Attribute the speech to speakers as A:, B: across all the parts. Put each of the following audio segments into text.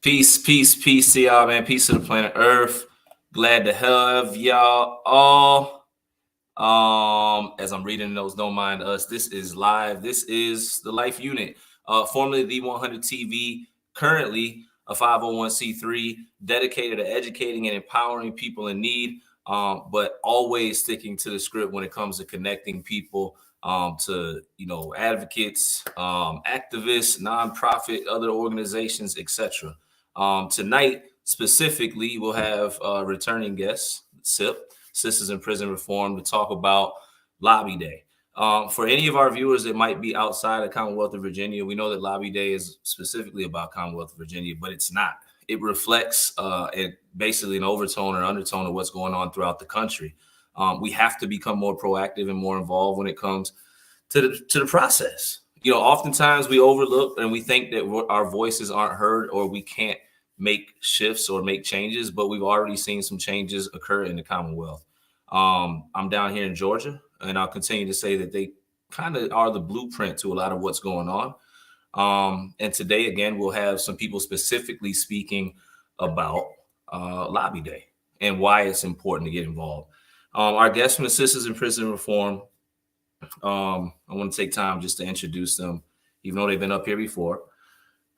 A: Peace, peace, peace to y'all, man. Peace to the planet Earth. Glad to have y'all all. As I'm reading those, don't mind us. This is live. This is the Life Unit, formerly the 100 TV, currently a 501c3, dedicated to educating and empowering people in need, but always sticking to the script when it comes to connecting people to advocates, activists, nonprofit, other organizations, etc. Tonight, specifically, we'll have returning guests, SIP, Sistas in Prison Reform, to talk about Lobby Day. For any of our viewers that might be outside of Commonwealth of Virginia, we know that Lobby Day is specifically about Commonwealth of Virginia, but it's not. It reflects basically an overtone or undertone of what's going on throughout the country. We have to become more proactive and more involved when it comes to the process. Oftentimes we overlook and we think that our voices aren't heard or we can't make shifts or make changes, but we've already seen some changes occur in the Commonwealth. I'm down here in Georgia, and I'll continue to say that they kind of are the blueprint to a lot of what's going on. And today, again, we'll have some people specifically speaking about Lobby Day and why it's important to get involved. Our guests from the Sistas in Prison Reform, I want to take time just to introduce them, even though they've been up here before,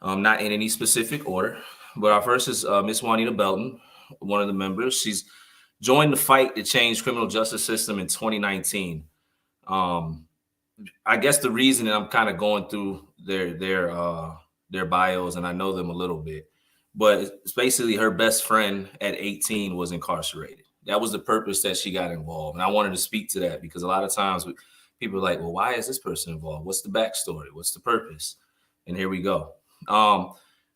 A: not in any specific order. But our first is Miss Juanita Belton, one of the members. She's joined the fight to change criminal justice system in 2019. I guess the reason that I'm kind of going through their bios, and I know them a little bit, but it's basically her best friend at 18 was incarcerated. That was the purpose that she got involved. And I wanted to speak to that because a lot of times people are like, well, why is this person involved? What's the backstory? What's the purpose? And here we go.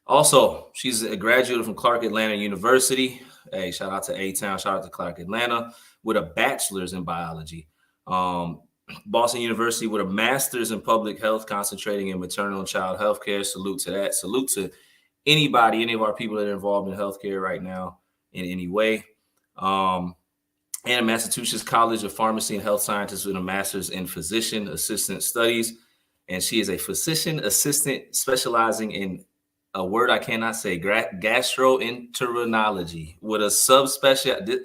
A: Also, she's a graduate from Clark Atlanta University. Hey, shout out to A-Town, shout out to Clark Atlanta, with a bachelor's in biology. Boston University with a master's in public health, concentrating in maternal and child health care. Salute to that. Salute to anybody, any of our people that are involved in healthcare right now in any way. And Massachusetts College of Pharmacy and Health Sciences with a master's in physician assistant studies. And she is a physician assistant specializing in a word I cannot say, gastroenterology with a subspecialty.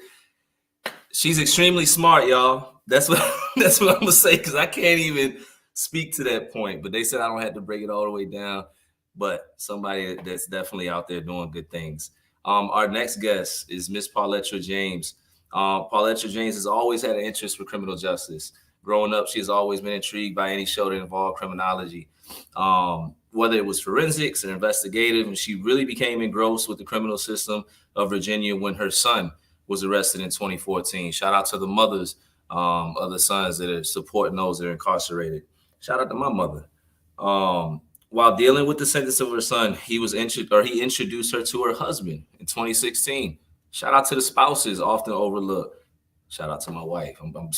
A: She's extremely smart, y'all. That's what I'm gonna say, because I can't even speak to that point. But they said I don't have to break it all the way down. But somebody that's definitely out there doing good things. Our next guest is Miss Pauletra James. Pauletra James has always had an interest for criminal justice. Growing up, she has always been intrigued by any show that involved criminology, whether it was forensics or investigative. And she really became engrossed with the criminal system of Virginia when her son was arrested in 2014. Shout out to the mothers of the sons that are supporting those that are incarcerated. Shout out to my mother. While dealing with the sentence of her son, he introduced her to her husband in 2016. Shout out to the spouses often overlooked. Shout out to my wife. I'm got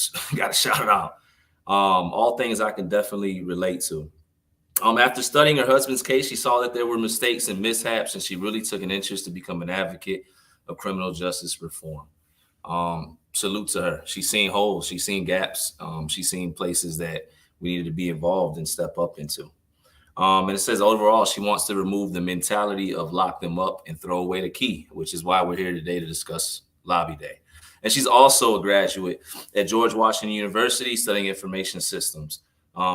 A: to shout it out. All things I can definitely relate to. After studying her husband's case, she saw that there were mistakes and mishaps, and she really took an interest to become an advocate of criminal justice reform. Salute to her. She's seen holes. She's seen gaps. She's seen places that we needed to be involved and step up into. And it says overall, she wants to remove the mentality of lock them up and throw away the key, which is why we're here today to discuss Lobby Day. And she's also a graduate at George Washington University studying information systems.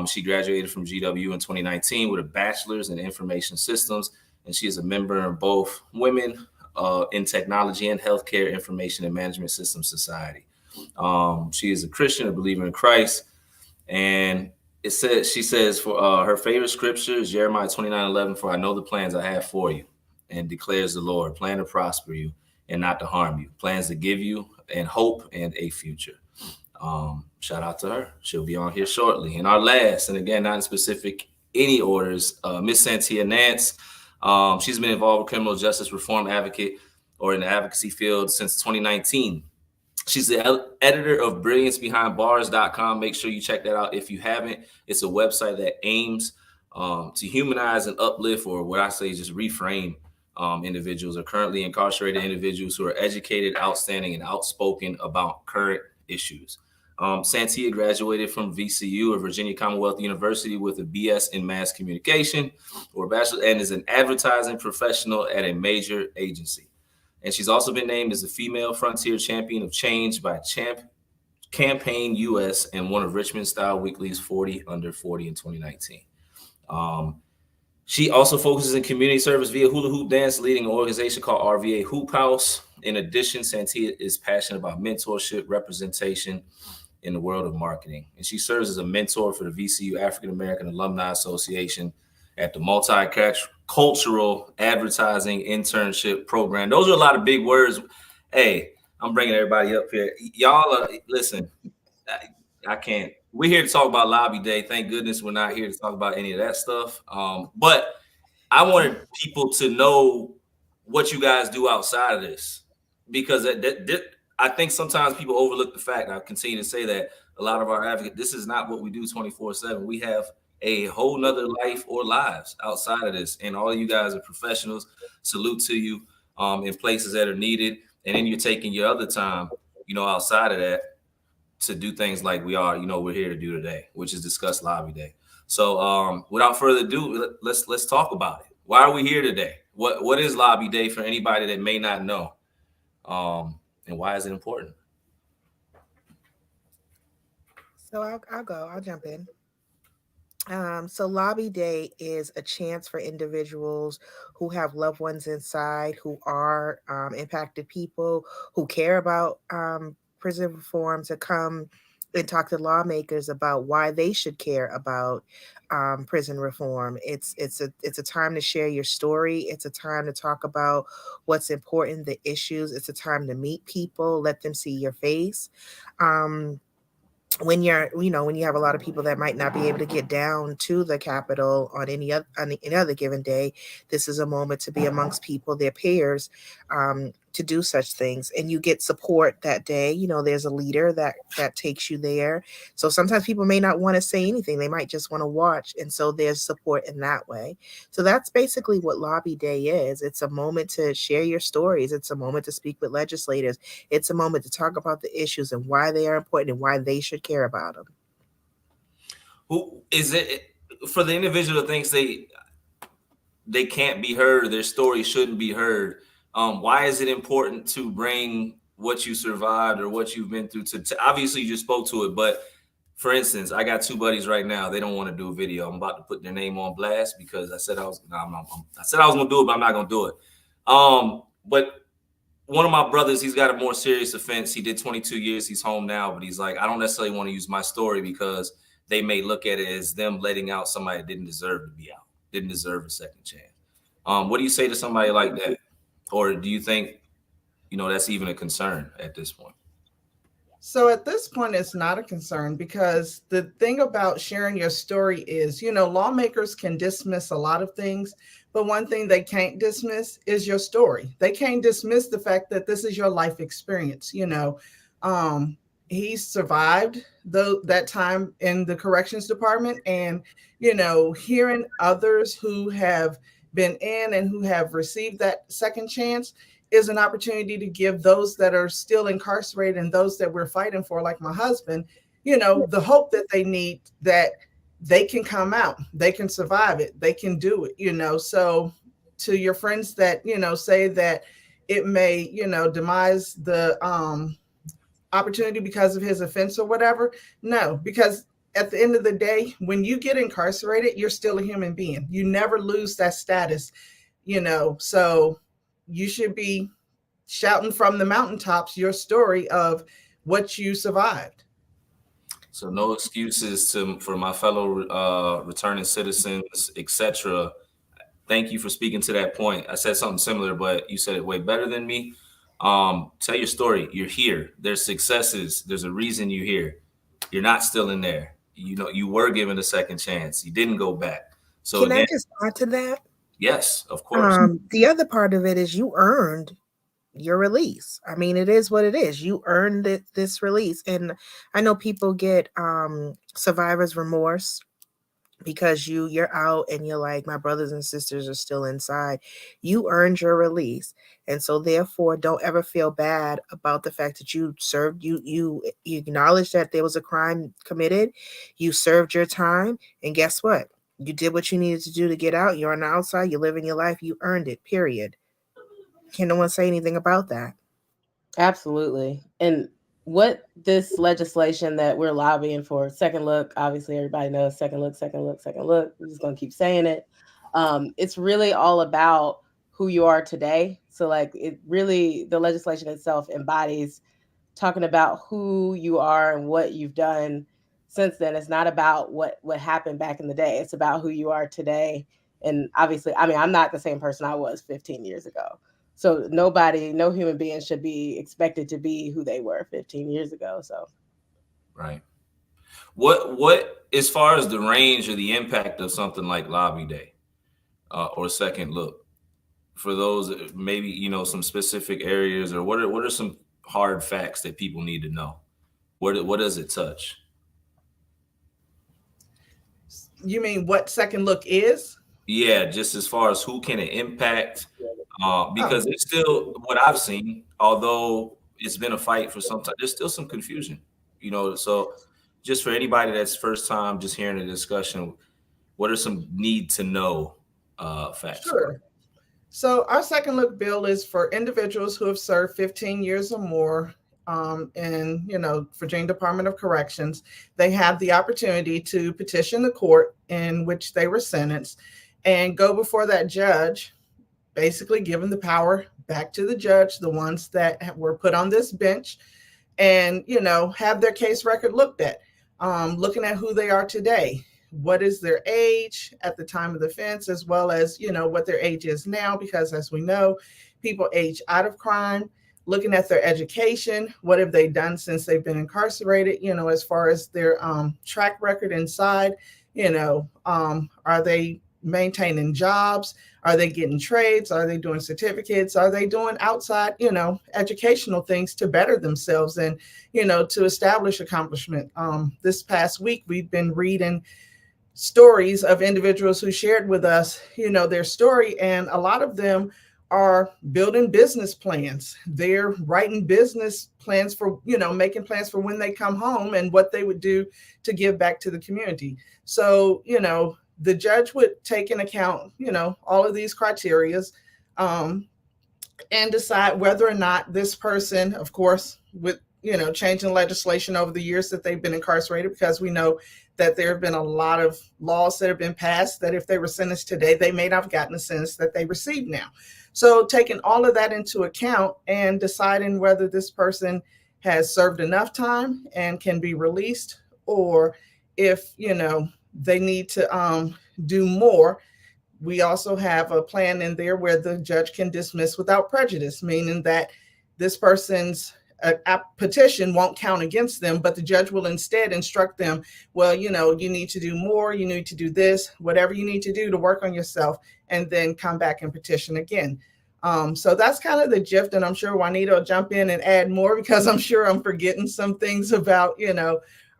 A: She graduated from GW in 2019 with a bachelor's in information systems, and she is a member of both Women in Technology and Healthcare Information and Management Systems Society. She is a Christian, a believer in Christ, and she says for her favorite scripture is Jeremiah 29:11, for I know the plans I have for you, and declares the Lord, plan to prosper you and not to harm you, plans to give you and hope and a future. Shout out to her. She'll be on here shortly. And our last, and again, not in specific any orders, Miss Santia Nance. She's been involved with criminal justice reform advocate or in the advocacy field since 2019. She's the editor of BrillianceBehindBars.com. Make sure you check that out if you haven't. It's a website that aims to humanize and uplift, or what I say, just reframe individuals or currently incarcerated individuals who are educated, outstanding, and outspoken about current issues. Santia graduated from VCU, or Virginia Commonwealth University, with a BS in Mass Communication or Bachelor, and is an advertising professional at a major agency. And she's also been named as the Female Frontier Champion of Change by Campaign US and one of Richmond Style Weekly's 40 Under 40 in 2019. She also focuses in community service via hula hoop dance, leading an organization called RVA Hoop House. In addition, Santia is passionate about mentorship, representation in the world of marketing. And she serves as a mentor for the VCU African American Alumni Association at the Multicultural Advertising Internship Program. Those are a lot of big words. Hey, I'm bringing everybody up here. Y'all, listen, I can't. We're here to talk about Lobby Day. Thank goodness we're not here to talk about any of that stuff. But I wanted people to know what you guys do outside of this, because I think sometimes people overlook the fact. I continue to say that a lot of our advocates, this is not what we do 24/7. We have a whole nother life or lives outside of this, and all of you guys are professionals. Salute to you in places that are needed, and then you're taking your other time, outside of that, to do things like we're here to do today, which is discuss Lobby Day. So without further ado, let's talk about it. Why are we here today? What is Lobby Day for anybody that may not know? And why is it important?
B: So I'll go. I'll jump in. So Lobby Day is a chance for individuals who have loved ones inside, who are impacted people, who care about prison reform, to come and talk to lawmakers about why they should care about prison reform. It's a time to share your story. It's a time to talk about what's important, the issues. It's a time to meet people, let them see your face. When when you have a lot of people that might not be able to get down to the Capitol on any other given day, this is a moment to be amongst people, their peers, to do such things, and you get support that day. There's a leader that takes you there. So sometimes people may not want to say anything; they might just want to watch, and so there's support in that way. So that's basically what Lobby Day is. It's a moment to share your stories. It's a moment to speak with legislators. It's a moment to talk about the issues and why they are important and why they should care about them.
A: Who is it for the individual that thinks they can't be heard, or their story shouldn't be heard? Why is it important to bring what you survived or what you've been through to obviously you just spoke to it, but for instance, I got two buddies right now. They don't want to do a video. I'm about to put their name on blast because I said I was going to do it, but I'm not going to do it. But one of my brothers, he's got a more serious offense. He did 22 years. He's home now, but he's like, I don't necessarily want to use my story because they may look at it as them letting out somebody that didn't deserve to be out, didn't deserve a second chance. What do you say to somebody like that? Or do you think, that's even a concern at this point?
C: So at this point, it's not a concern, because the thing about sharing your story is, lawmakers can dismiss a lot of things, but one thing they can't dismiss is your story. They can't dismiss the fact that this is your life experience. He survived that time in the corrections department, and, hearing others who have been in and who have received that second chance is an opportunity to give those that are still incarcerated and those that we're fighting for, like my husband, the hope that they need, that they can come out, they can survive it, they can do it. So to your friends that, say that it may, demise the opportunity because of his offense or whatever. No, because at the end of the day, when you get incarcerated, you're still a human being. You never lose that status, so you should be shouting from the mountaintops your story of what you survived.
A: So no excuses for my fellow returning citizens, etc. Thank you for speaking to that point. I said something similar, but you said it way better than me. Tell your story. You're here. There's successes. There's a reason you're here. You're not still in there. You were given a second chance. You didn't go back. So
B: Can
A: again,
B: I just add to that?
A: Yes, of course.
B: The other part of it is you earned your release. I mean, it is what it is. You earned this release. And I know people get survivor's remorse because you're out and you're like, my brothers and sisters are still inside. You earned your release, and so therefore don't ever feel bad about the fact that you served. You acknowledge that there was a crime committed, you served your time, and guess what, you did what you needed to do to get out. You're on the outside, you're living your life, you earned it, period. Can no one say anything about that?
D: Absolutely. And what this legislation that we're lobbying for, second look, obviously everybody knows second look, second look, second look. We're just going to keep saying it. It's really all about who you are today. So, like, it really, the legislation itself embodies talking about who you are and what you've done since then. It's not about what happened back in the day. It's about who you are today. And obviously, I mean, I'm not the same person I was 15 years ago. So nobody, no human being should be expected to be who they were 15 years ago. So
A: Right. What as far as the range or the impact of something like Lobby Day or Second Look, for those maybe some specific areas, or what are some hard facts that people need to know? What does it touch?
C: You mean what second look is?
A: Yeah, just as far as who can it impact,
C: Oh,
A: because it's still what I've seen. Although it's been a fight for some time, there's still some confusion. So just for anybody that's first time just hearing the discussion, what are some need to know facts about
C: sure. So our second look bill is for individuals who have served 15 years or more in, Virginia Department of Corrections. They have the opportunity to petition the court in which they were sentenced and go before that judge, basically giving the power back to the judge, the ones that were put on this bench, and have their case record looked at, looking at who they are today, what is their age at the time of the offense, as well as what their age is now, because as we know, people age out of crime. Looking at their education, what have they done since they've been incarcerated, as far as their track record inside, are they maintaining jobs, are they getting trades, are they doing certificates, are they doing outside educational things to better themselves and to establish accomplishment. This past week we've been reading stories of individuals who shared with us their story, and a lot of them are building business plans. They're writing business plans for making plans for when they come home and what they would do to give back to the community. So the judge would take in account all of these criterias, and decide whether or not this person, of course, with changing legislation over the years that they've been incarcerated, because we know that there have been a lot of laws that have been passed that if they were sentenced today, they may not have gotten the sentence that they receive now. So taking all of that into account and deciding whether this person has served enough time and can be released, or if they need to do more. We also have a plan in there where the judge can dismiss without prejudice, meaning that this person's petition won't count against them, but the judge will instead instruct them, well, you need to do more, you need to do this, whatever you need to do to work on yourself, and then come back and petition again. So that's kind of the gist, and I'm sure Juanita will jump in and add more, because I'm sure I'm forgetting some things about,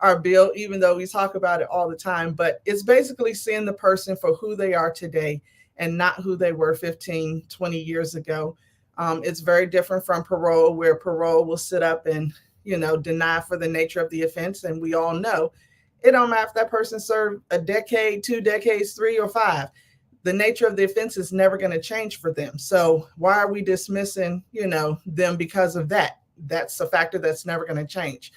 C: our bill, even though we talk about it all the time. But it's basically seeing the person for who they are today and not who they were 15, 20 years ago. It's very different from parole, where parole will sit up and, deny for the nature of the offense. And we all know it don't matter if that person served a decade, 2 decades, 3 or 5. The nature of the offense is never going to change for them. So why are we dismissing, them because of that? That's a factor that's never going to change.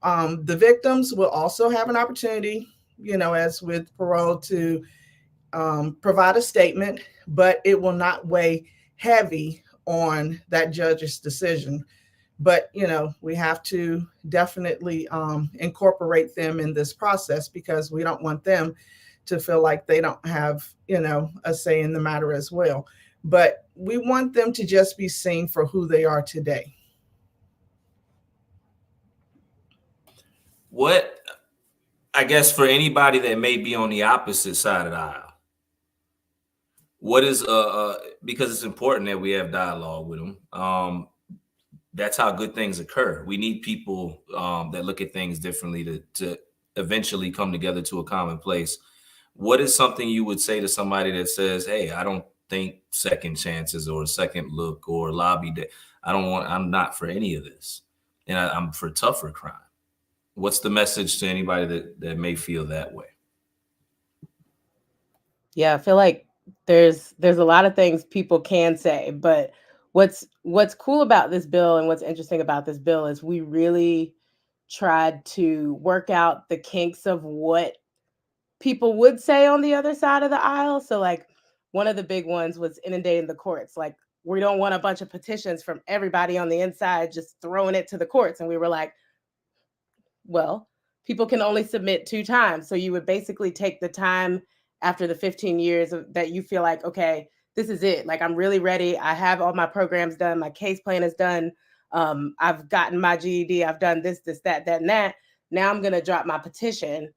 C: The victims will also have an opportunity, as with parole, to provide a statement, but it will not weigh heavy on that judge's decision. But, we have to definitely incorporate them in this process, because we don't want them to feel like they don't have, a say in the matter as well. But we want them to just be seen for who they are today.
A: What, I guess, for anybody that may be on the opposite side of the aisle, what is because it's important that we have dialogue with them. That's how good things occur. We need people that look at things differently to eventually come together to a common place. what is something you would say to somebody that says, hey, I don't think second chances or a second look or lobby day, I'm not for any of this. And I'm for tougher crime. What's the message to anybody that may feel that way?
D: Yeah, I feel like there's a lot of things people can say, but what's cool about this bill and what's interesting about this bill is we really tried to work out the kinks of what people would say on the other side of the aisle. So like one of the big ones was inundating the courts. Like we don't want a bunch of petitions from everybody on the inside just throwing it to the courts. And we were like, well, people can only submit 2 times. So you would basically take the time after the 15 years that you feel like, okay, this is it. Like I'm really ready. I have all my programs done. My case plan is done. I've gotten my GED. I've done this, that, and that. Now I'm going to drop my petition.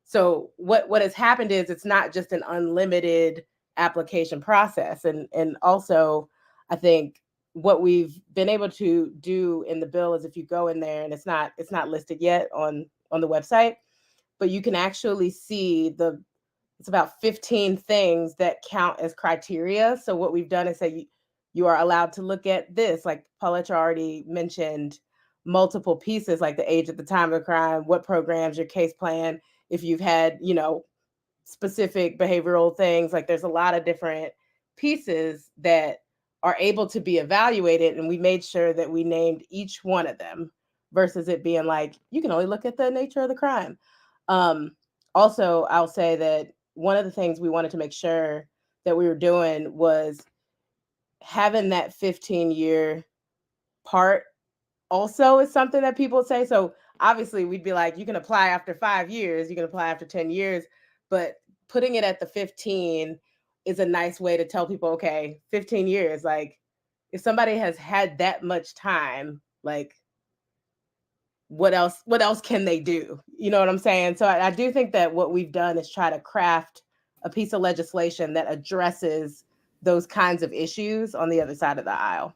D: So what has happened is it's not just an unlimited application process. And also, I think what we've been able to do in the bill is if you go in there and it's not listed yet on the website, but you can actually see it's about 15 things that count as criteria. So what we've done is say you are allowed to look at this, like Paulette already mentioned multiple pieces, like the age at the time of the crime, what programs, your case plan, if you've had, specific behavioral things, like there's a lot of different pieces that are able to be evaluated. And we made sure that we named each one of them versus it being like, you can only look at the nature of the crime. Also, I'll say that one of the things we wanted to make sure that we were doing was having that 15-year part also is something that people say. So obviously we'd be like, you can apply after 5 years, you can apply after 10 years, but putting it at the 15 is a nice way to tell people, okay, 15 years, like if somebody has had that much time, like what else can they do? You know what I'm saying? So I do think that what we've done is try to craft a piece of legislation that addresses those kinds of issues on the other side of the aisle.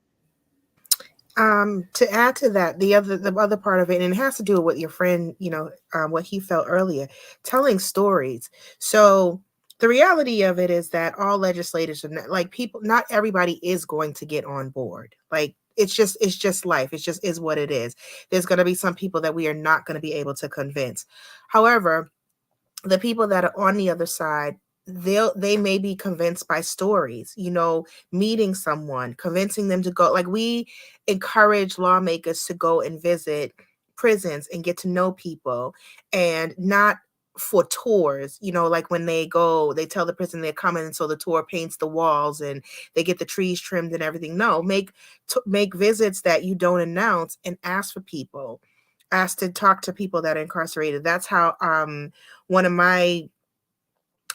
B: To add to that, the other part of it, and it has to do with what your friend, what he felt earlier, telling stories. So the reality of it is that all legislators are not, like people, not everybody is going to get on board. Like it's just life. It just is what it is. There's going to be some people that we are not going to be able to convince. However, the people that are on the other side, they may be convinced by stories, meeting someone, convincing them to go. Like we encourage lawmakers to go and visit prisons and get to know people, and not for tours, like when they go, they tell the prison they're coming, and so the tour paints the walls and they get the trees trimmed and everything. No, make visits that you don't announce, and ask for people, ask to talk to people that are incarcerated. That's how one of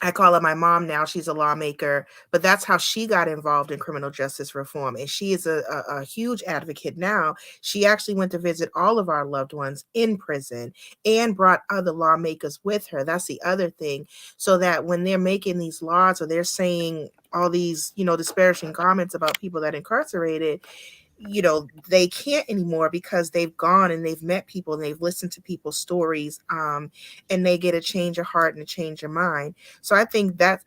B: I call her my mom now. She's a lawmaker, but that's how she got involved in criminal justice reform. And she is a huge advocate now. She actually went to visit all of our loved ones in prison and brought other lawmakers with her. That's the other thing. So that when they're making these laws or they're saying all these, disparaging comments about people that are incarcerated, they can't anymore because they've gone and they've met people and they've listened to people's stories, and they get a change of heart and a change of mind. So I think that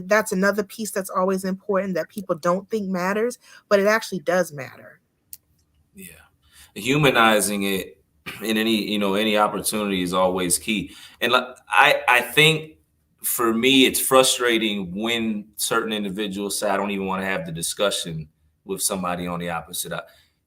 B: that's another piece that's always important that people don't think matters, but it actually does matter.
A: Yeah. Humanizing it in any opportunity is always key. And I think for me, it's frustrating when certain individuals say, I don't even want to have the discussion with somebody on the opposite.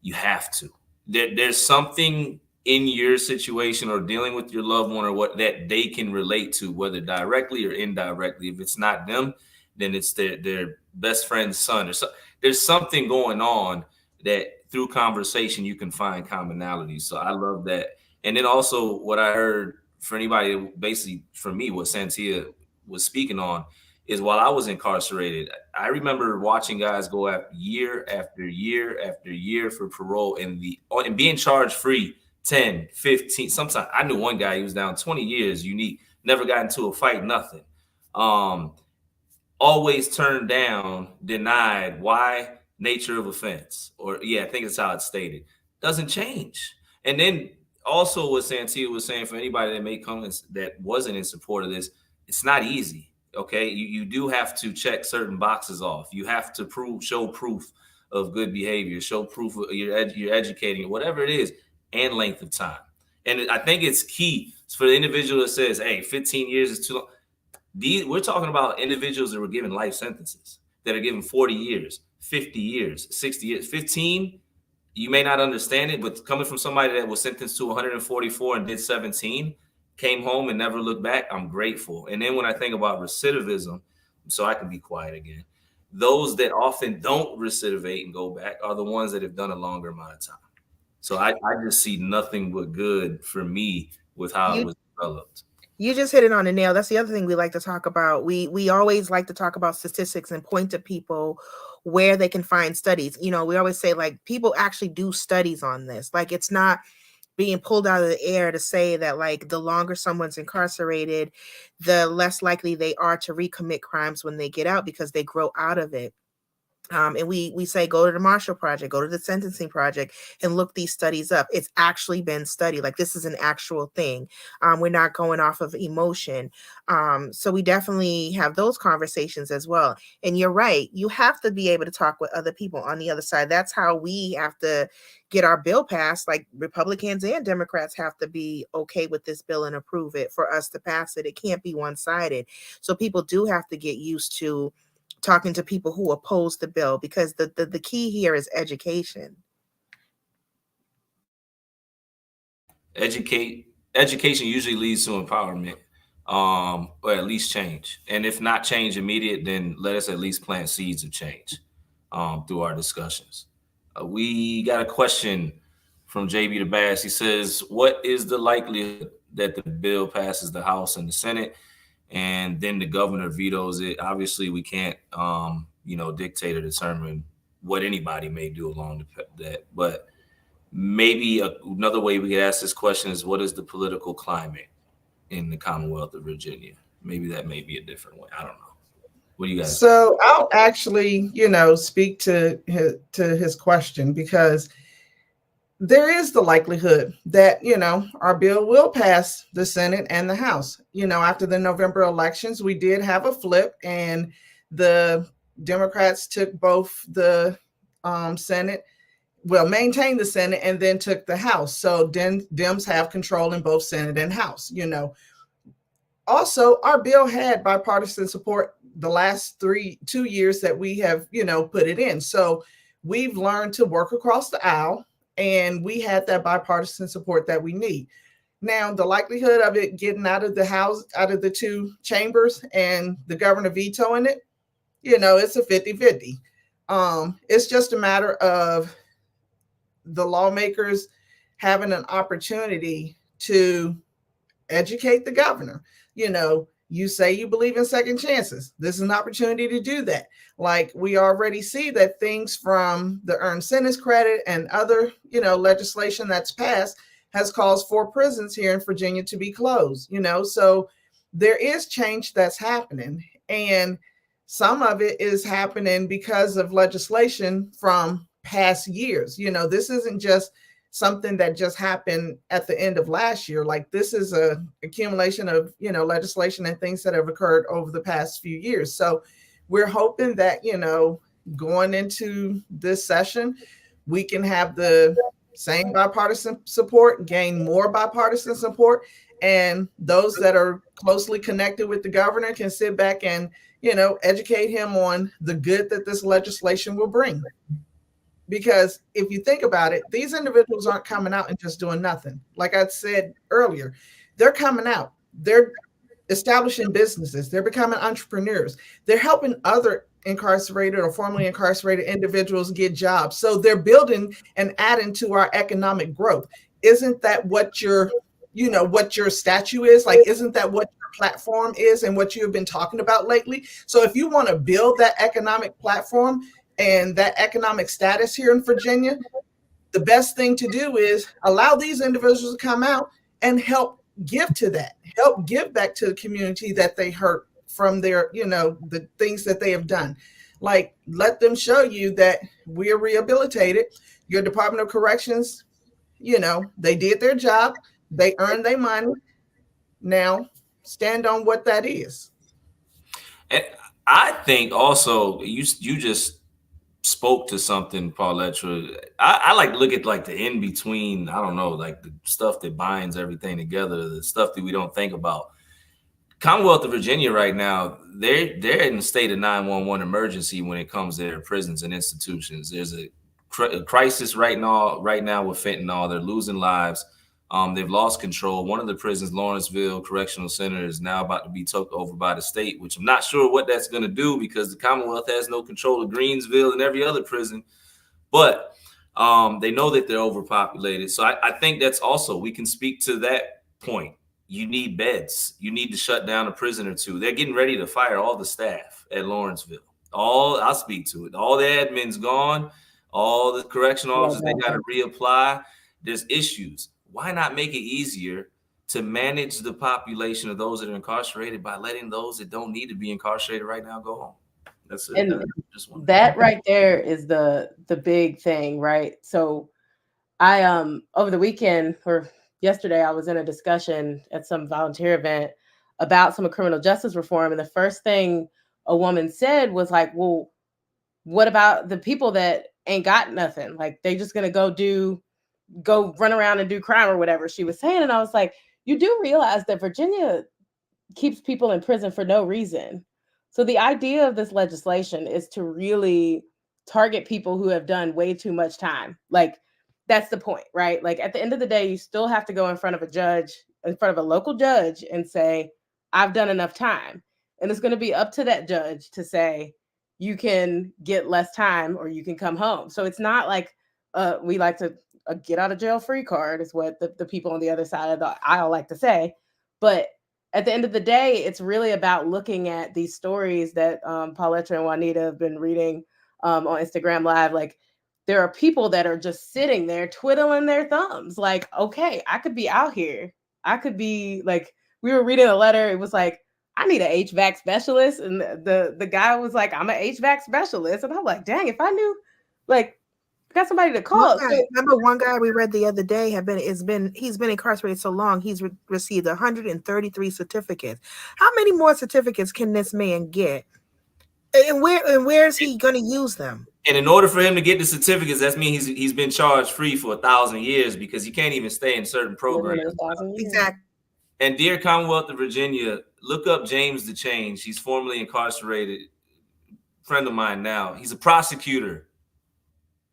A: You have to. There's something in your situation or dealing with your loved one or what that they can relate to, whether directly or indirectly. If it's not them, then it's their best friend's son or so. There's something going on that through conversation you can find commonalities. So I love that. And then also what I heard for anybody, basically for me, what Santia was speaking on is while I was incarcerated, I remember watching guys go after year after year after year for parole and being charged free 10, 15. Sometimes I knew one guy, he was down 20 years, unique, never got into a fight, nothing. Always turned down, denied. Why? Nature of offense. Or I think that's how it's stated. Doesn't change. And then also what Santia was saying, for anybody that may come that wasn't in support of this, it's not easy. Okay, you do have to check certain boxes off. You have to show proof of good behavior, show proof of you're educating, whatever it is, and length of time. And I think it's key for the individual that says, "Hey, 15 years is too long." We're talking about individuals that were given life sentences, that are given 40 years, 50 years, 60 years. 15, you may not understand it, but coming from somebody that was sentenced to 144 and did 17, came home and never looked back, I'm grateful. And then when I think about recidivism, so I can be quiet again, those that often don't recidivate and go back are the ones that have done a longer amount of time. So I just see nothing but good for me with how it was developed.
B: You just hit it on the nail. That's the other thing we like to talk about. We always like to talk about statistics and point to people where they can find studies. We always say, like, people actually do studies on this. Like, it's not being pulled out of the air to say that, like, the longer someone's incarcerated, the less likely they are to recommit crimes when they get out, because they grow out of it. And we say, go to the Marshall Project, go to the Sentencing Project, and look these studies up. It's actually been studied. Like, this is an actual thing. We're not going off of emotion. So we definitely have those conversations as well. And you're right. You have to be able to talk with other people on the other side. That's how we have to get our bill passed. Like, Republicans and Democrats have to be okay with this bill and approve it for us to pass it. It can't be one-sided. So people do have to get used to talking to people who oppose the bill, because the key here is education.
A: Education usually leads to empowerment, or at least change. And if not change immediate, then let us at least plant seeds of change through our discussions. We got a question from JB the Bass. He says, what is the likelihood that the bill passes the House and the Senate, and then the governor vetoes it? Obviously, we can't, dictate or determine what anybody may do along that. But maybe another way we could ask this question is, what is the political climate in the Commonwealth of Virginia? Maybe that may be a different way. I don't know. What do you guys?
C: So I'll actually, speak to his question, because there is the likelihood that, our bill will pass the Senate and the House. After the November elections, we did have a flip, and the Democrats took both the Senate, maintained the Senate, and then took the House. So Dems have control in both Senate and House. Also, our bill had bipartisan support the last 2 years that we have, put it in. So we've learned to work across the aisle, and we had that bipartisan support that we need. Now, the likelihood of it getting out of the House, out of the two chambers, and the governor vetoing it, it's a 50-50. It's just a matter of the lawmakers having an opportunity to educate the governor. You say you believe in second chances. This is an opportunity to do that. Like, we already see that things from the earned sentence credit and other, legislation that's passed has caused 4 prisons here in Virginia to be closed, so there is change that's happening. And some of it is happening because of legislation from past years. This isn't just something that just happened at the end of last year. Like, this is a accumulation of, legislation and things that have occurred over the past few years. So we're hoping that, going into this session, we can have the same bipartisan support, gain more bipartisan support, and those that are closely connected with the governor can sit back and, educate him on the good that this legislation will bring. Because if you think about it, these individuals aren't coming out and just doing nothing. Like I said earlier, they're coming out. They're establishing businesses. They're becoming entrepreneurs. They're helping other incarcerated or formerly incarcerated individuals get jobs. So they're building and adding to our economic growth. Isn't that what what your statue is? Like, isn't that what your platform is and what you have been talking about lately? So if you want to build that economic platform and that economic status here in Virginia, the best thing to do is allow these individuals to come out and help give to that, help give back to the community that they hurt from their, the things that they have done. Like, let them show you that we're rehabilitated. Your Department of Corrections, they did their job. They earned their money. Now stand on what that is.
A: And I think also you just spoke to something, Pauletra. I like to look at like the in between. I don't know, like the stuff that binds everything together, the stuff that we don't think about. Commonwealth of Virginia right now, they're in a state of 911 emergency when it comes to their prisons and institutions. There's a crisis right now with fentanyl. They're losing lives. They've lost control. One of the prisons, Lawrenceville Correctional Center, is now about to be took over by the state, which I'm not sure what that's going to do because the Commonwealth has no control of Greensville and every other prison. But they know that they're overpopulated. So I think that's also, we can speak to that point. You need beds. You need to shut down a prison or two. They're getting ready to fire all the staff at Lawrenceville. I'll speak to it. All the admin's gone. All the correctional officers, they got to reapply. There's issues. Why not make it easier to manage the population of those that are incarcerated by letting those that don't need to be incarcerated right now go home? That's it.
D: And that right there is the big thing, right? So I over the weekend or yesterday, I was in a discussion at some volunteer event about some of criminal justice reform, and the first thing a woman said was like, "Well, what about the people that ain't got nothing? Like they just gonna go run around and do crime or whatever," she was saying. And I was like, you do realize that Virginia keeps people in prison for no reason. So the idea of this legislation is to really target people who have done way too much time. Like that's the point, right? Like at the end of the day, you still have to go in front of a judge, in front of a local judge and say, I've done enough time. And it's going to be up to that judge to say, you can get less time or you can come home. So it's not like we like to get out of jail free card is what the people on the other side of the aisle like to say. But at the end of the day, it's really about looking at these stories that Pauletra and Juanita have been reading on Instagram Live. Like there are people that are just sitting there twiddling their thumbs. Like, okay, I could be out here. I could be like, we were reading a letter. It was like, I need an HVAC specialist. And the guy was like, I'm an HVAC specialist. And I'm like, dang, if I knew, like, I got somebody to call.
B: Remember one guy we read the other day he's been incarcerated so long, he's received 133 certificates. How many more certificates can this man get? And where is he going to use them?
A: And in order for him to get the certificates, that means he's been charged free for 1,000 years because he can't even stay in certain programs.
B: Exactly.
A: And dear Commonwealth of Virginia, look up James DeChange. He's formerly incarcerated, friend of mine now. He's a prosecutor.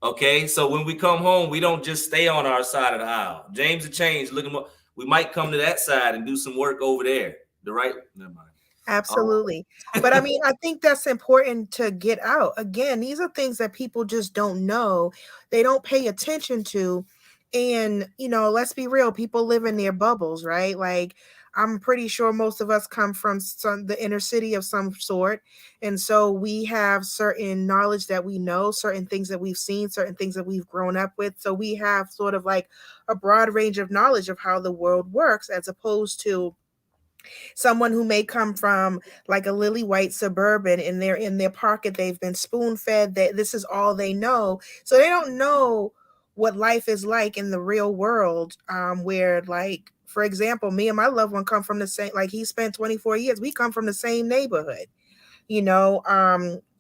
A: Okay, so when we come home, we don't just stay on our side of the aisle. James DeChange, look him up. We might come to that side and do some work over there. Never mind.
B: Absolutely. But I mean, I think that's important to get out. Again, these are things that people just don't know. They don't pay attention to. And, let's be real, people live in their bubbles, right? Like, I'm pretty sure most of us come from the inner city of some sort. And so we have certain knowledge that we know, certain things that we've seen, certain things that we've grown up with. So we have sort of like a broad range of knowledge of how the world works, as opposed to someone who may come from like a lily white suburban and they're in their pocket, they've been spoon fed, that this is all they know. So they don't know what life is like in the real world, where, like, for example, me and my loved one come from the same, like he spent 24 years. We come from the same neighborhood,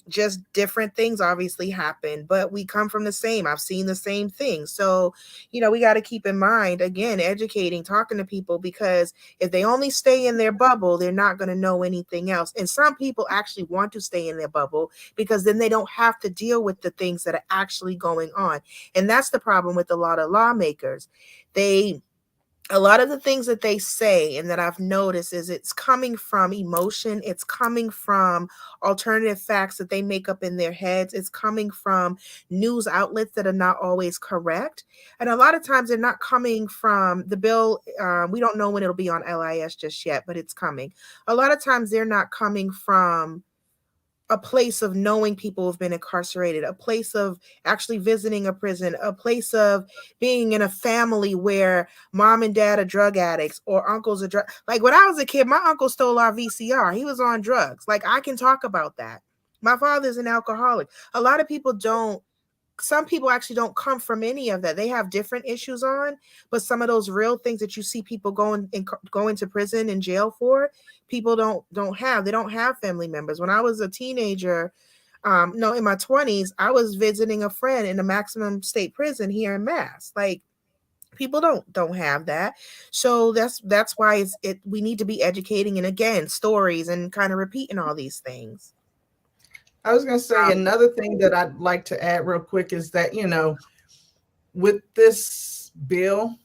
B: just different things obviously happen, but we come from the same. I've seen the same thing. So, we got to keep in mind, again, educating, talking to people, because if they only stay in their bubble, they're not going to know anything else. And some people actually want to stay in their bubble because then they don't have to deal with the things that are actually going on. And that's the problem with a lot of lawmakers. A lot of the things that they say and that I've noticed is it's coming from emotion. It's coming from alternative facts that they make up in their heads. It's coming from news outlets that are not always correct. And a lot of times they're not coming from the bill. We don't know when it'll be on LIS just yet, but it's coming. A lot of times they're not coming from a place of knowing people who've been incarcerated, a place of actually visiting a prison, a place of being in a family where mom and dad are drug addicts or uncles are drug. Like when I was a kid, my uncle stole our VCR. He was on drugs. Like I can talk about that. My father's an alcoholic. A lot of people don't some people actually don't come from any of that. They have different issues on, but some of those real things that you see people going to prison and jail for, people don't have. They don't have family members. When I was a teenager, no, in my 20s, I was visiting a friend in a maximum state prison here in Mass. Like, people don't have that. So that's why we need to be educating, and again, stories and kind of repeating all these things.
C: I was going to say another thing that I'd like to add real quick is that, with this bill,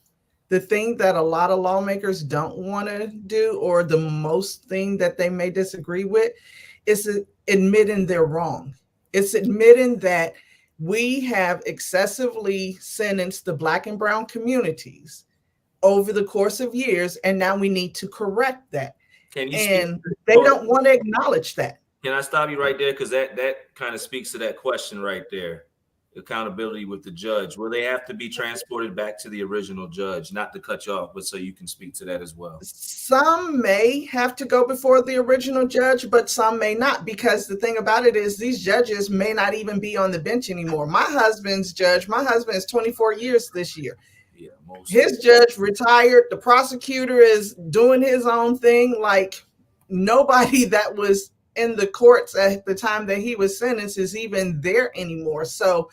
C: the thing that a lot of lawmakers don't want to do, or the most thing that they may disagree with, is admitting they're wrong. It's admitting that we have excessively sentenced the Black and brown communities over the course of years, and now we need to correct that. And they don't want to acknowledge that.
A: Can I stop you right there? Because that kind of speaks to that question right there. Accountability with the judge. Will they have to be transported back to the original judge? Not to cut you off, but so you can speak to that as well.
C: Some may have to go before the original judge, but some may not, because the thing about it is these judges may not even be on the bench anymore. My husband is 24 years this year.
A: Yeah,
C: his judge retired. The prosecutor is doing his own thing. Like, nobody that was in the courts at the time that he was sentenced is even there anymore. So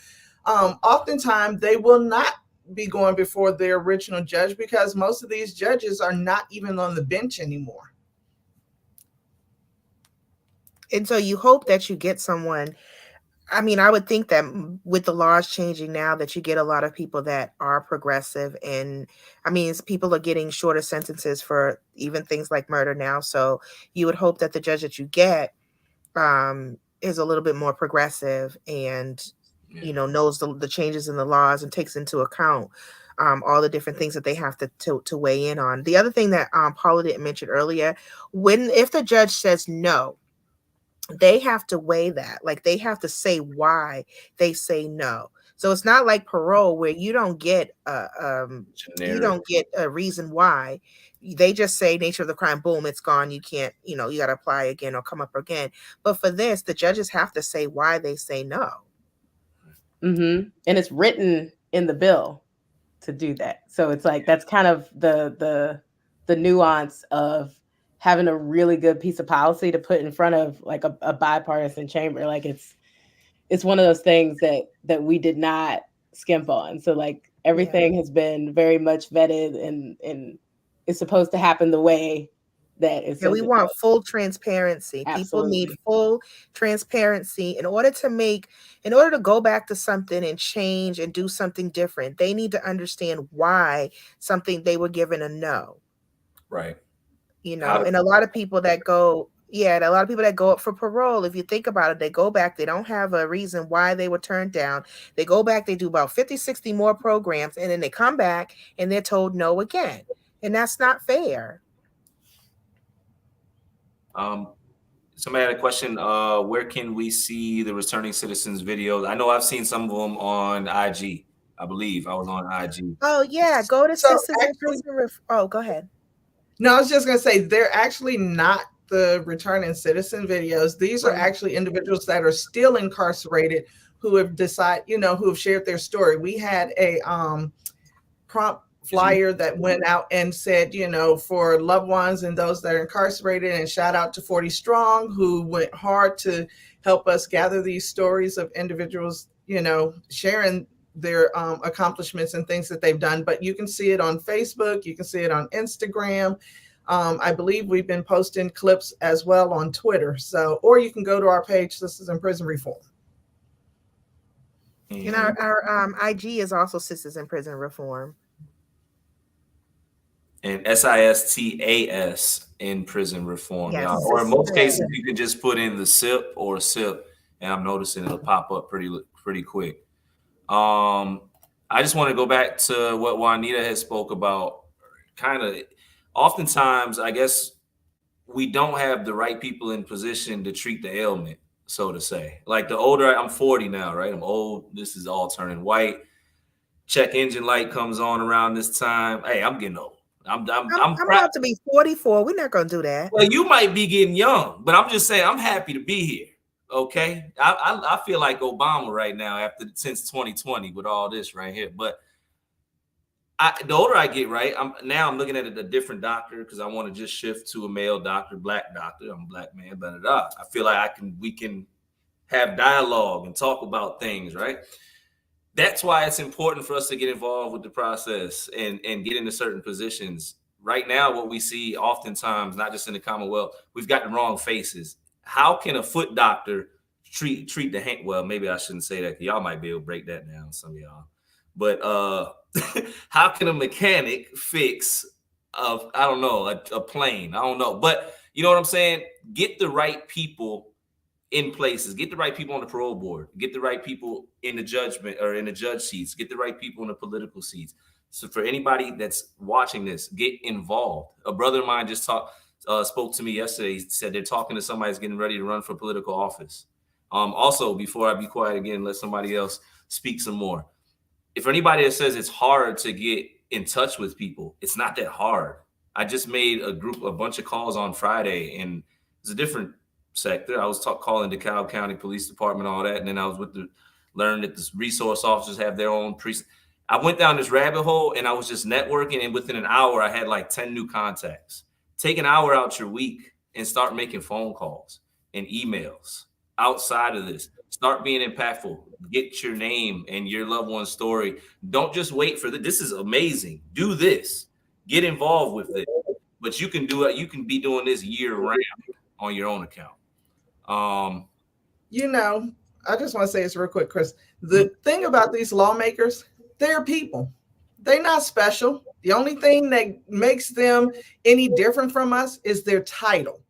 C: oftentimes they will not be going before their original judge, because most of these judges are not even on the bench anymore.
B: And so you hope that you get someone. I mean, I would think that with the laws changing now, that you get a lot of people that are progressive. And I mean, people are getting shorter sentences for even things like murder now. So you would hope that the judge that you get is a little bit more progressive and, knows the changes in the laws and takes into account all the different things that they have to weigh in on. The other thing that Paula didn't mention earlier, if the judge says no, they have to weigh that. Like, they have to say why they say no. So it's not like parole where you don't get a reason why. They just say nature of the crime, boom, it's gone. You can't, you got to apply again or come up again. But for this, the judges have to say why they say no.
D: Mm-hmm. And it's written in the bill to do that. So it's like, that's kind of the nuance of having a really good piece of policy to put in front of like a bipartisan chamber. Like, it's one of those things that we did not skimp on. So like, everything has been very much vetted and it's supposed to happen the way that it's.
B: Yeah, we want full transparency.
D: Absolutely.
B: People need full transparency in order to go back to something and change and do something different. They need to understand why something they were given a no.
A: Right.
B: And a lot of people that go up for parole, if you think about it, they go back, they don't have a reason why they were turned down. They go back, they do about 50, 60 more programs, and then they come back and they're told no again. And that's not fair.
A: Somebody had a question. Where can we see the Returning Citizens videos? I know I've seen some of them on IG. I believe I was on IG.
B: Oh yeah, go to Sistas In Prison. Oh, go ahead.
C: No, I was just going to say, they're actually not the Returning Citizen videos. These are actually individuals that are still incarcerated who have who have shared their story. We had a prompt flyer that went out and said, for loved ones and those that are incarcerated, and shout out to 40 Strong, who went hard to help us gather these stories of individuals, sharing their accomplishments and things that they've done. But you can see it on Facebook, you can see it on Instagram. I believe we've been posting clips as well on Twitter. So, or you can go to our page, Sistas In Prison Reform.
B: And our IG is also Sistas In Prison Reform.
A: And SISTAS in Prison Reform.
B: Yes,
A: or in most cases, you can just put in the SIP or SIP, and I'm noticing it'll pop up pretty quick. I just want to go back to what Juanita has spoke about. Kind of, oftentimes, I guess we don't have the right people in position to treat the ailment, so to say. Like, the older I'm 40 now, right? I'm old. This is all turning white. Check engine light comes on around this time. Hey, I'm getting old. I'm
B: about to be 44. We're not gonna do that.
A: Well, you might be getting young, but I'm just saying I'm happy to be here. Okay, I feel like Obama right now after since 2020 with all this right here. But the older I get, right, I'm looking at a different doctor because I want to just shift to a male doctor, black doctor. I'm a black man, I feel like we can have dialogue and talk about things, right? That's why it's important for us to get involved with the process and get into certain positions. Right now, what we see oftentimes, not just in the Commonwealth, we've got the wrong faces. How can a foot doctor treat the hand? Well, maybe I shouldn't say that. Y'all might be able to break that down, some of y'all. But how can a mechanic fix I don't know, a plane? I don't know. But you know what I'm saying? Get the right people in places, get the right people on the parole board, get the right people in the judgment or in the judge seats, get the right people in the political seats. So for anybody that's watching this, get involved. A brother of mine just spoke to me yesterday. He said they're talking to somebody who's getting ready to run for political office. Also, before I be quiet again, let somebody else speak some more. If anybody that says it's hard to get in touch with people, it's not that hard. I just made a bunch of calls on Friday, and it's a different sector. I was calling DeKalb County Police Department, all that, and then I was learned that the resource officers have their own precinct. I went down this rabbit hole, and I was just networking, and within an hour, I had like 10 new contacts. Take an hour out your week and start making phone calls and emails outside of this. Start being impactful. Get your name and your loved one's story. Don't just wait for this is amazing. Do this. Get involved with it. But you can do it. You can be doing this year round on your own account.
C: You know, I just want to say this real quick, Chris. The thing about these lawmakers, they're people. They're not special. The only thing that makes them any different from us is their title.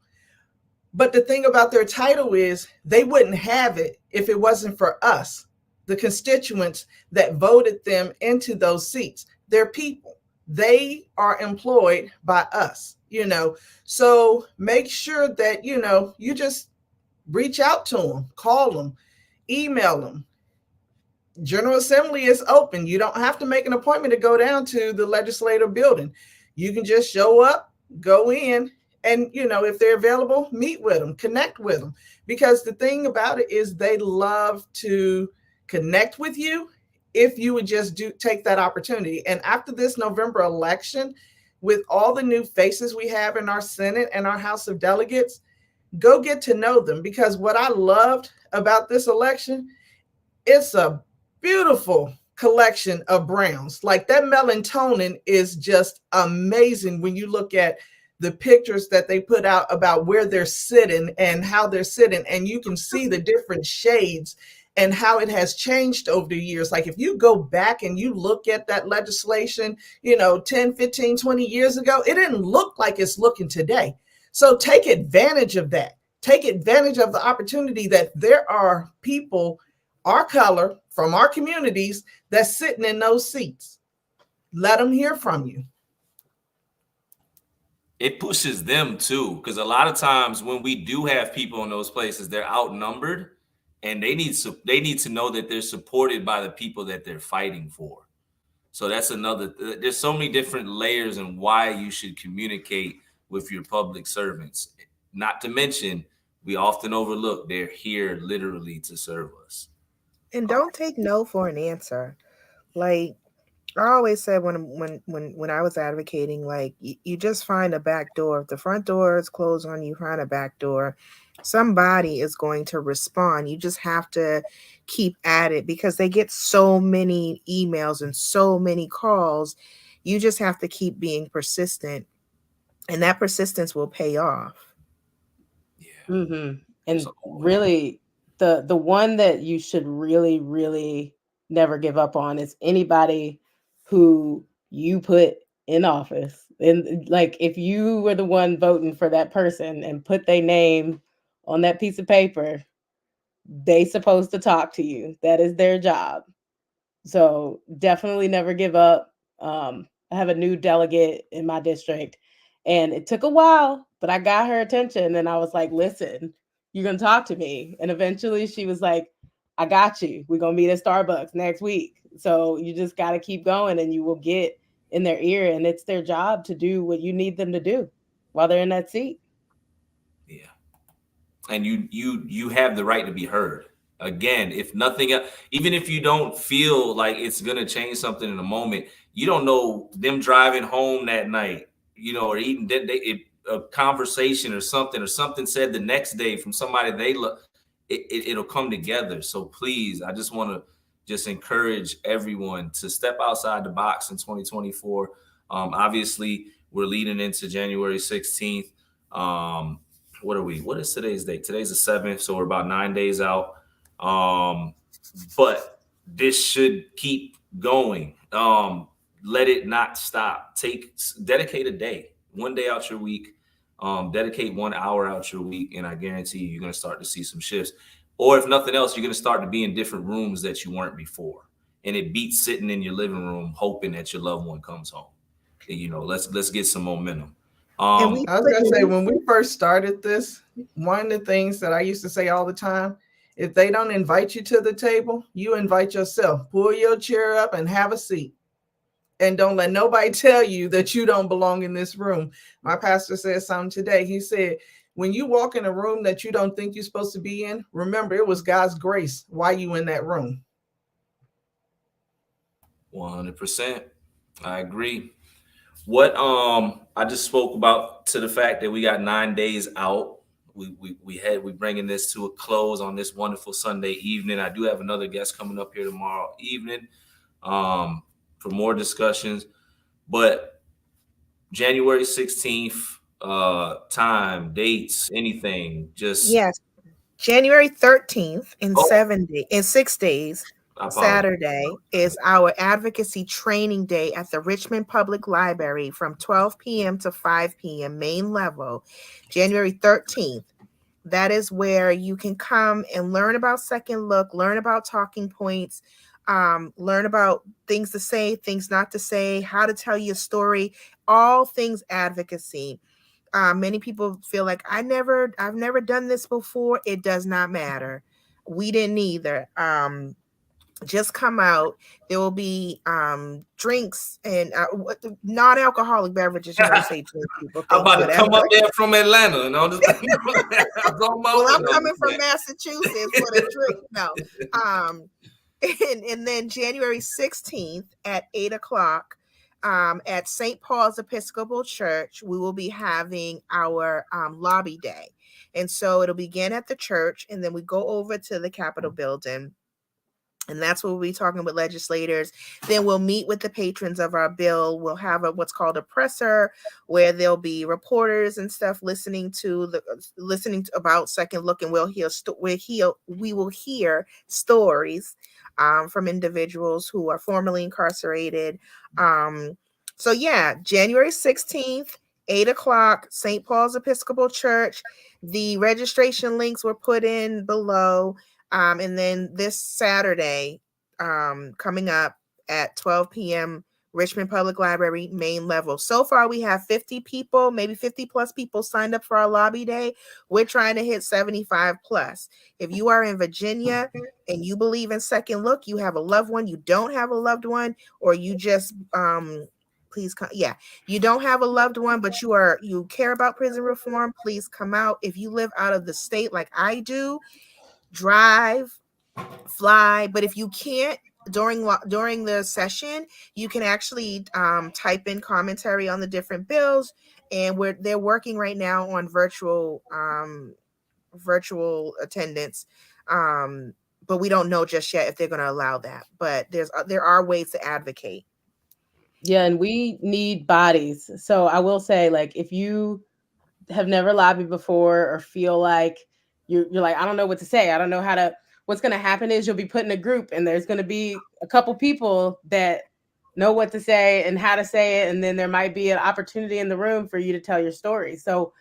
C: But the thing about their title is they wouldn't have it if it wasn't for us, the constituents that voted them into those seats. They're people. They are employed by us, So make sure that, you just reach out to them, call them, email them. General Assembly is open. You don't have to make an appointment to go down to the legislative building. You can just show up, go in, and, if they're available, meet with them, connect with them. Because the thing about it is they love to connect with you if you would just take that opportunity. And after this November election, with all the new faces we have in our Senate and our House of Delegates, go get to know them. Because what I loved about this election, it's a beautiful collection of browns. Like that melatonin is just amazing when you look at the pictures that they put out about where they're sitting and how they're sitting, and you can see the different shades and how it has changed over the years. Like if you go back and you look at that legislation, 10, 15, 20 years ago, it didn't look like it's looking today. So take advantage of that. Take advantage of the opportunity that there are people, our color, from our communities, that's sitting in those seats. Let them hear from you.
A: It pushes them too, because a lot of times when we do have people in those places, they're outnumbered, and they need to know that they're supported by the people that they're fighting for. So that's another. There's so many different layers and why you should communicate with your public servants. Not to mention, we often overlook they're here literally to serve us.
B: And don't take no for an answer. Like I always said when I was advocating, like you just find a back door. If the front door is closed on you, find a back door. Somebody is going to respond. You just have to keep at it because they get so many emails and so many calls. You just have to keep being persistent, and that persistence will pay off.
A: Yeah.
D: Mm-hmm. And really, the one that you should really, really never give up on is anybody who you put in office. And like if you were the one voting for that person and put their name on that piece of paper, they supposed to talk to you. That is their job. So definitely never give up. I have a new delegate in my district, and it took a while, but I got her attention, and I was like, listen, you're going to talk to me. And eventually she was like, I got you. We're going to meet at Starbucks next week. So you just got to keep going, and you will get in their ear, and it's their job to do what you need them to do while they're in that seat.
A: Yeah. and you have the right to be heard. Again, if nothing else, even if you don't feel like it's gonna change something in a moment, you don't know them driving home that night, or eating a conversation or something said the next day from somebody they love. It'll come together. So please, I just want to just encourage everyone to step outside the box in 2024. Obviously, we're leading into January 16th. What are we? What is today's date? Today's the 7th, so we're about 9 days out. But this should keep going. Let it not stop. Dedicate a day, one day out your week. Dedicate 1 hour out your week, and I guarantee you're going to start to see some shifts. Or if nothing else, you're going to start to be in different rooms that you weren't before, and it beats sitting in your living room hoping that your loved one comes home. Let's get some momentum.
C: I was gonna say, when we first started this, one of the things that I used to say all the time: if they don't invite you to the table, you invite yourself. Pull your chair up and have a seat. And don't let nobody tell you that you don't belong in this room. My pastor said something today. He said, when you walk in a room that you don't think you're supposed to be in, remember it was God's grace why you in that room.
A: 100%. I agree. What I just spoke about to the fact that we got 9 days out. We bringing this to a close on this wonderful Sunday evening. I do have another guest coming up here tomorrow evening for more discussions. But January 16th, time, dates, anything, just
B: yes, January 13th in 6 days. Saturday is our advocacy training day at the Richmond Public Library from 12 p.m. to 5 p.m. main level, January 13th. That is where you can come and learn about Second Look, learn about talking points, learn about things to say, things not to say, how to tell your story, all things advocacy. Many people feel like I've never done this before. It does not matter. We didn't either. Just come out. There will be drinks and non-alcoholic beverages. Say drink, people.
A: I'm about to come up there from Atlanta, and I'm
B: coming from Massachusetts for the drink. No, and then January 16th at 8:00. At St. Paul's Episcopal Church, we will be having our lobby day. And so it'll begin at the church, and then we go over to the Capitol building. And that's what we'll be talking with legislators. Then we'll meet with the patrons of our bill. We'll have what's called a presser, where there'll be reporters and stuff listening about Second Look, and we will hear stories from individuals who are formerly incarcerated. So yeah, January 16th, 8:00, St. Paul's Episcopal Church. The registration links were put in below. And then this Saturday, coming up at 12 p.m., Richmond Public Library main level. So far, we have 50 people, maybe 50 plus people signed up for our lobby day. We're trying to hit 75 plus. If you are in Virginia and you believe in Second Look, you have a loved one, you don't have a loved one, or you just please come. Yeah, you don't have a loved one, but you care about prison reform, please come out. If you live out of the state like I do, drive, fly. But if you can't during the session, you can actually type in commentary on the different bills, and they're working right now on virtual attendance. But we don't know just yet if they're going to allow that. But there are ways to advocate.
D: Yeah, and we need bodies. So I will say, like, if you have never lobbied before or feel like you're like, I don't know what to say, I don't know how to, what's going to happen is you'll be put in a group, and there's going to be a couple people that know what to say and how to say it. And then there might be an opportunity in the room for you to tell your story. So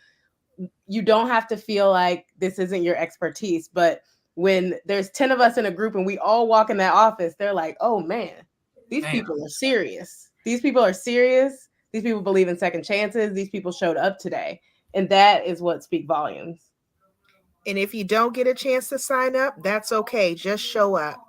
D: you don't have to feel like this isn't your expertise. But when there's 10 of us in a group and we all walk in that office, they're like, oh man, these people are serious. These people are serious. These people believe in second chances. These people showed up today. And that is what speaks volumes.
B: And if you don't get a chance to sign up, that's okay. Just show up.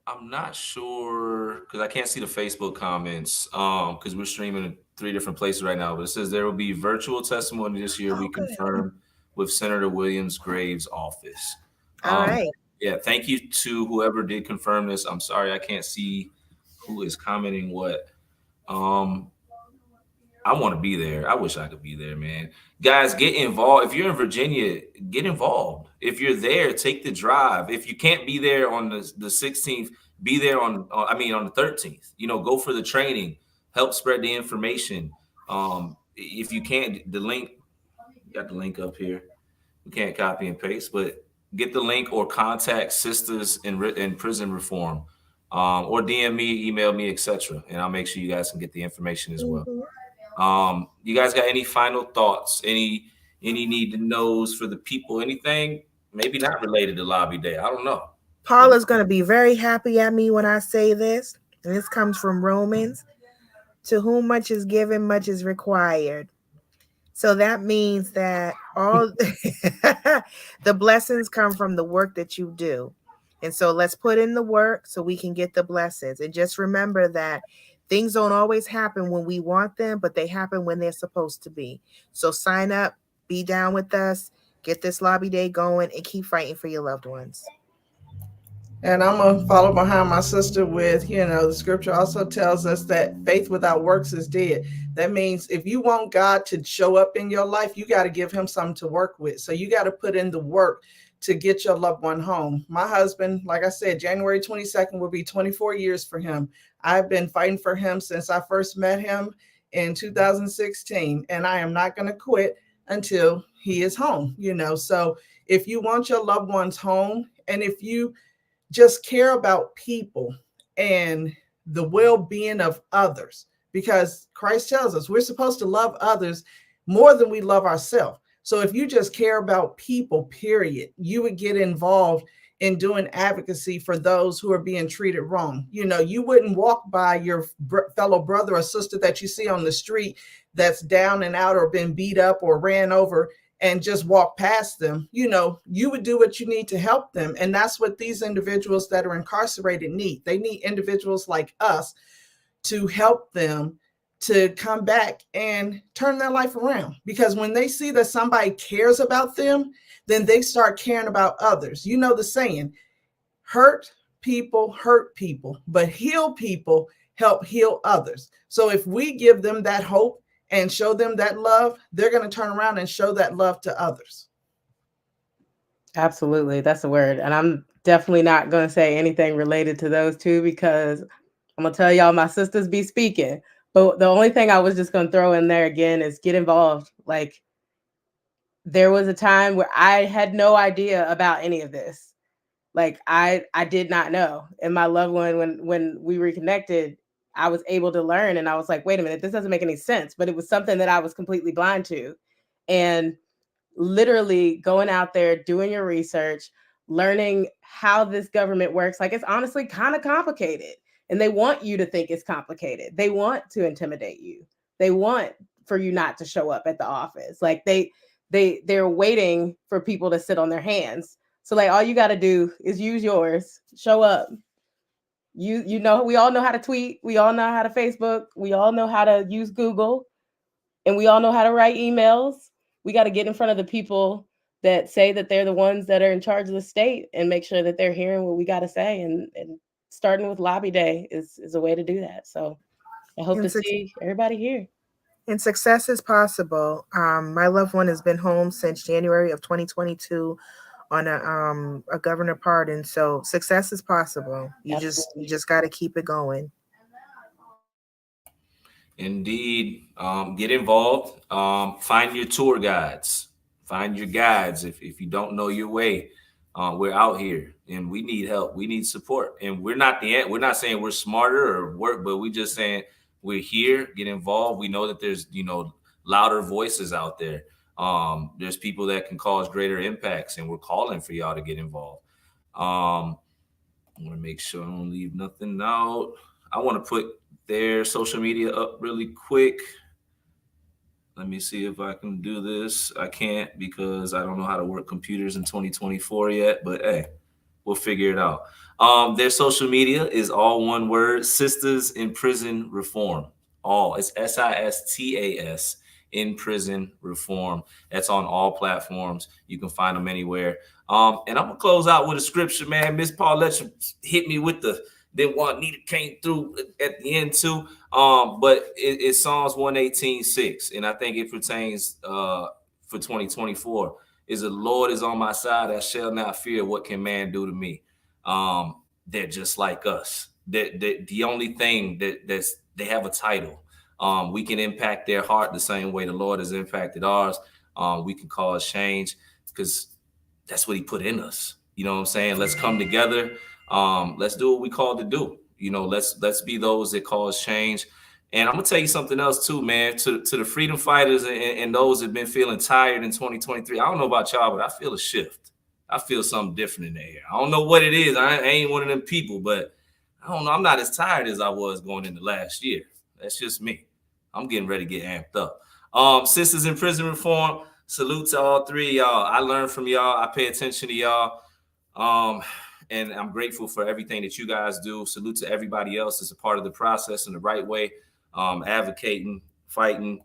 A: I'm not sure because I can't see the Facebook comments because we're streaming in 3 different places right now. But it says there will be virtual testimony this year. We confirm with Senator Williams Graves' office.
B: All right.
A: Yeah, thank you to whoever did confirm this. I'm sorry I can't see who is commenting what. Um, I want to be there. I wish I could be there, man. Guys, get involved. If you're in Virginia, get involved. If you're there, take the drive. If you can't be there on the 16th, be there on the 13th. Go for the training, help spread the information. If you can't, the link, got the link up here. We can't copy and paste, but get the link or contact Sisters in Prison Reform, or DM me, email me, etc., and I'll make sure you guys can get the information as well. You guys got any final thoughts? Any need to knows for the people? Anything maybe not related to Lobby Day? I don't know.
B: Paula's going to be very happy at me when I say this. And this comes from Romans. To whom much is given, much is required. So that means that all the blessings come from the work that you do. And so let's put in the work so we can get the blessings. And just remember that things don't always happen when we want them, but they happen when they're supposed to be. So sign up, be down with us, get this Lobby Day going, and keep fighting for your loved ones.
C: And I'm going to follow behind my sister with, the scripture also tells us that faith without works is dead. That means if you want God to show up in your life, you got to give him something to work with. So you got to put in the work to get your loved one home. My husband, like I said, January 22nd will be 24 years for him. I've been fighting for him since I first met him in 2016, and I am not going to quit until he is home. So if you want your loved ones home, and if you just care about people and the well-being of others, because Christ tells us we're supposed to love others more than we love ourselves. So if you just care about people, period, you would get involved in doing advocacy for those who are being treated wrong. You wouldn't walk by your fellow brother or sister that you see on the street that's down and out or been beat up or ran over and just walk past them. You would do what you need to help them. And that's what these individuals that are incarcerated need. They need individuals like us to help them to come back and turn their life around. Because when they see that somebody cares about them, then they start caring about others. The saying, hurt people, but heal people help heal others. So if we give them that hope and show them that love, they're going to turn around and show that love to others.
D: Absolutely. That's the word. And I'm definitely not going to say anything related to those two, because I'm going to tell y'all my sisters be speaking. But the only thing I was just going to throw in there again is get involved. Like, there was a time where I had no idea about any of this. Like, I did not know. And my loved one, when we reconnected, I was able to learn, and I was like, wait a minute, this doesn't make any sense. But it was something that I was completely blind to. And literally going out there, doing your research, learning how this government works. Like, it's honestly kind of complicated. And they want you to think it's complicated. They want to intimidate you. They want for you not to show up at the office. Like, they're waiting for people to sit on their hands. So like, all you got to do is use yours, show up. We all know how to tweet. We all know how to Facebook. We all know how to use Google, and we all know how to write emails. We got to get in front of the people that say that they're the ones that are in charge of the state and make sure that they're hearing what we got to say. And starting with Lobby Day is a way to do that. So I hope to see everybody here.
B: And success is possible. My loved one has been home since January of 2022 on a governor pardon. So success is possible. You just got to keep it going.
A: Indeed. Get involved. Find your tour guides. Find your guides. If you don't know your way, we're out here and we need help. We need support. And we're not saying we're smarter or work, but we're just saying we're here. Get involved. We know that there's, louder voices out there. There's people that can cause greater impacts, and we're calling for y'all to get involved. I want to make sure I don't leave nothing out. I want to put their social media up really quick. Let me see if I can do this. I can't, because I don't know how to work computers in 2024 yet, but hey, we'll figure it out. Their social media is all one word: Sisters in Prison Reform. It's SISTAS In Prison Reform. That's on all platforms. You can find them anywhere. And I'm gonna close out with a scripture, man. Miss Paulette hit me with the then one Nita came through at the end too. But it's Psalms 118:6, and I think it pertains for 2024. Is the Lord is on my side, I shall not fear. What can man do to me? They're just like us. The only thing that's they have a title. We can impact their heart the same way the Lord has impacted ours. We can cause change because that's what he put in us. You know what I'm saying? Let's come together. Let's do what we called to do. You know, let's be those that cause change. And I'm gonna tell you something else too, man. To the freedom fighters and those that have been feeling tired in 2023. I don't know about y'all, but I feel a shift. I feel something different in there. I don't know what it is. I ain't one of them people, but I don't know. I'm not as tired as I was going into last year. That's just me. I'm getting ready to get amped up. Sisters in Prison Reform. Salute to all three of y'all. I learned from y'all. I pay attention to y'all. And I'm grateful for everything that you guys do. Salute to everybody else that's a part of the process in the right way, advocating, fighting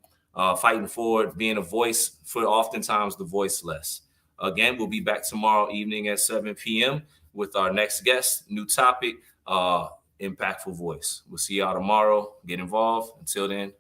A: forward, being a voice for oftentimes the voiceless. Again, we'll be back tomorrow evening at 7 p.m. with our next guest, new topic, impactful voice. We'll see y'all tomorrow. Get involved. Until then,